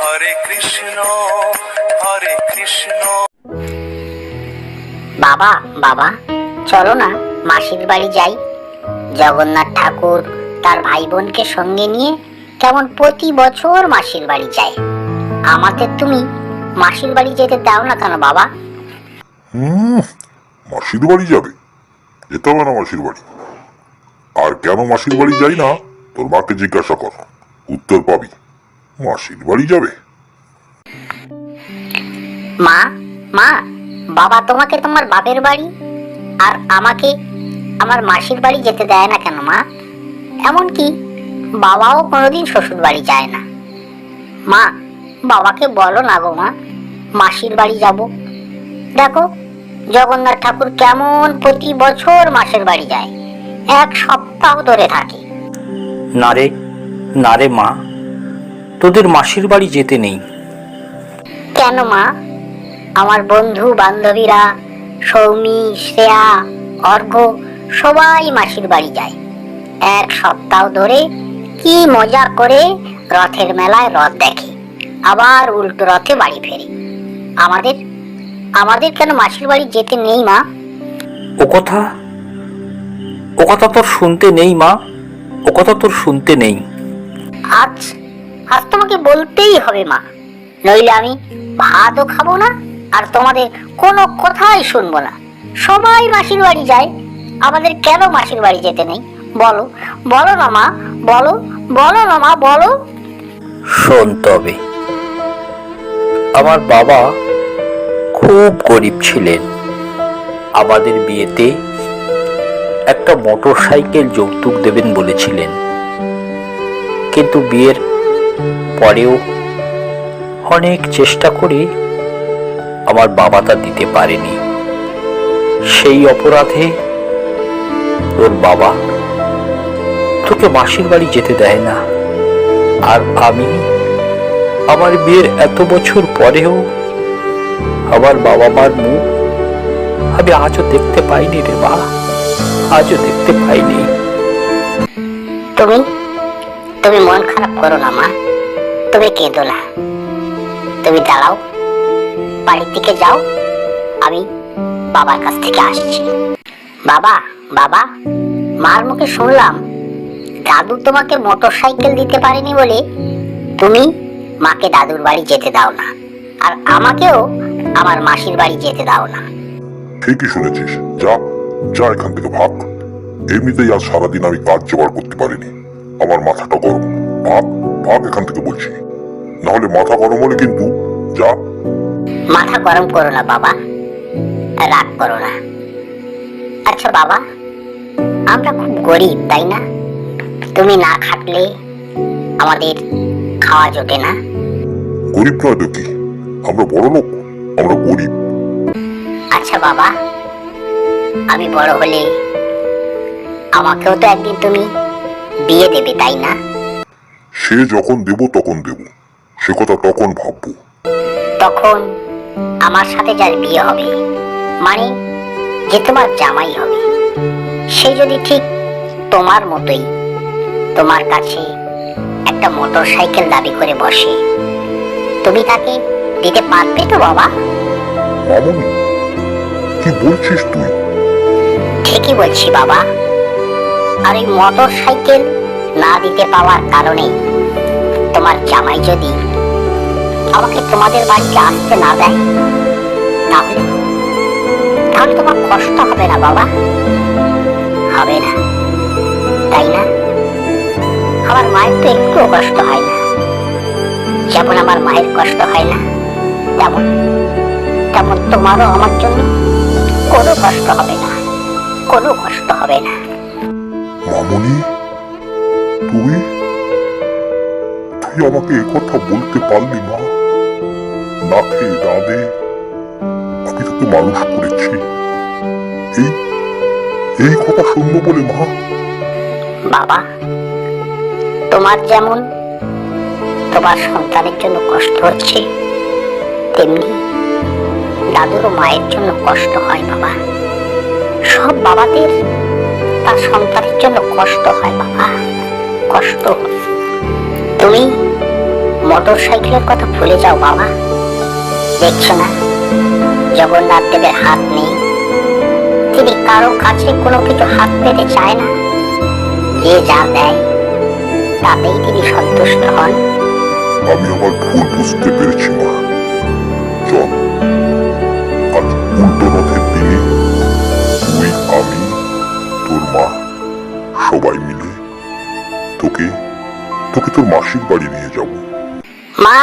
হরে কৃষ্ণ হরে কৃষ্ণ। বাবা বাবা, চলো না মাসির বাড়ি যাই। জগন্নাথ ঠাকুর তার ভাই বোনকে সঙ্গে নিয়ে কেমন প্রতি বছর মাসির বাড়ি যায়। আমাদের তুমি মাসির বাড়ি যেতে দাও না কেন বাবা? মাসির বাড়ি যাবে? যেতে হবে না মাসির বাড়ি। আর কেন মাসির বাড়ি যাই না তোর মাকে জিজ্ঞাসা কর, উত্তর পাবি। মাসির বাড়ি যাবে? মা মা, বাবা তোমাকে তোমার বাপের বাড়ি আর আমাকে আমার মাসির বাড়ি যেতে দেয় না কেন মা? এমনকি বাবাও কোনোদিন শ্বশুর বাড়ি যায় না। মা, বাবাকে বলো না গো মা, মাসির বাড়ি যাব। দেখো জগন্নাথ ঠাকুর কেমন প্রতি বছর মাসের বাড়ি যায়, এক সপ্তাহ ধরে থাকে। না রে মা, তোদের মাসির বাড়ি যেতে নেই। কেন মা? আমার বন্ধু বান্ধবীরা সৌমি, শ্রেয়া, অর্ঘ্য সবাই মাসির বাড়ি যায়। এক সপ্তাহ ধরে কি মজা করে রথের মেলায় রথ দেখে, আবার উল্টো রথে বাড়ি ফেরে। আমাদের কেন মাসির বাড়ি যেতে নেই মা? ও কথা তোর শুনতে নেই মা, ও কথা তোর শুনতে নেই। আজ তোমাকে বলতেই হবে মা, নইলে আমি ভাতও খাবো না আর তোমাদের কোনো কথাই শুনবো না। সবাই মাসির বাড়ি যায়, আমাদের কেন মাসির বাড়ি যেতে নেই? বলো বলো না মা, বলো না মা, বলো। শোন তবে, আমার বাবা খুব গরিব ছিলেন। আমাদের বিয়েতে একটা মোটর সাইকেল যৌতুক দেবেন বলেছিলেন, কিন্তু বিয়ের পরেও অনেক চেষ্টা করে আমার বাবা তা দিতে পারেনি। সেই অপরাধে তোর বাবা তোকে মাসির বাড়ি যেতে দেয় না। আর আমি আমার বিয়ের এত বছর পরেও আমার বাবা মার মুখ আমি আজও দেখতে পাইনি রে মা, আজও দেখতে পাইনি। তুমি মন খারাপ করো না মা, তুমি কেঁদো না। তুমি দাঁড়াও, বাড়ির দিকে যাও, আমি বাবার কাছ থেকে আসছি। বাবা, মার মুখে শুনলাম দাদু তোমাকে মোটর সাইকেল দিতে পারেনি বলে তুমি মাকে দাদুর বাড়ি যেতে দাও না, আর আমাকেও আমার মাসির বাড়ি যেতে দাও না। ঠিকই শুনেছিস, যা যা এখান থেকে ভাগ। এমনিতেই আজ সারাদিন আমি কাজ জোগাড় করতে পারিনি, আমার মাথাটা গরম। ভাগ এখান থেকে বলছি, নাহলে মাথা গরম হলে কিন্তু। যা। মাথা গরম করো না বাবা, রাগ করো না। আচ্ছা বাবা, আমরা খুব গরিব তাই না? তুমি না খাটলে আমাদের খাওয়া জোটে না। গরিব নয় তো কি, আমরা বড় লোক, আমরা গরিব। আচ্ছা বাবা, আমি বড় হলে আমাকেও তো একদিন তুমি বিয়ে দেবে তাই না? সে যখন দেব তখন দেব, সে কথা তখন ভাববো। তখন আমার সাথে যার বিয়ে হবে, মানে যে তোমার জামাই হবে, সে যদি ঠিক তোমার মতোই তোমার কাছে একটা মোটর সাইকেল দাবি করে বসে, তুমি তাকে দিতে পারবে তো বাবা? মামুনি, কি বলছিস তুই? ঠিকই বলছি বাবা। আর এই মোটর সাইকেল না দিতে পাওয়ার কারণে তোমার জামাই যদি আমাকে তোমাদের বাড়িতে আসতে না দেয়, তাহলে তোমার কষ্ট হবে না বাবা? হবে না তাই না? আমার মায়ের তো একটুও কষ্ট হয় না। যেমন আমার মায়ের কষ্ট হয় না, তেমন তোমারও আমার জন্য কোনো কষ্ট হবে না, কোনো কষ্ট হবে না। মামুনি, তুই আমাকে একথা বলতে পারলি মা? না খেয়ে না দে আমি তোকে মানুষ করেছি, এই কথা শুনবো বলে মা? বাবা, তোমার যেমন তোমার সন্তানের জন্য কষ্ট হচ্ছে, তেমনি দাদুরও মায়ের জন্য কষ্ট হয় বাবা। সব বাবাদের তার সন্তানের জন্য কষ্ট হয় বাবা, কষ্ট। তুমি মোটর সাইকেলের কথা ভুলে যাও বাবা। দেখছো না জগন্নাথ দেবের হাত নেই, তিনি কারো কাছে কোনো কিছু হাত পেতে চায় না। যে যা দেয় তাতেই তিনি সন্তুষ্ট হন। আমি আমার ভুল বুঝতে পেরেছি মা। চল আজ উল্টো রথের দিনে তুই, আমি, তোর মা সবাই মিলে তোকে তোর মাসির বাড়ি নিয়ে যাব। মা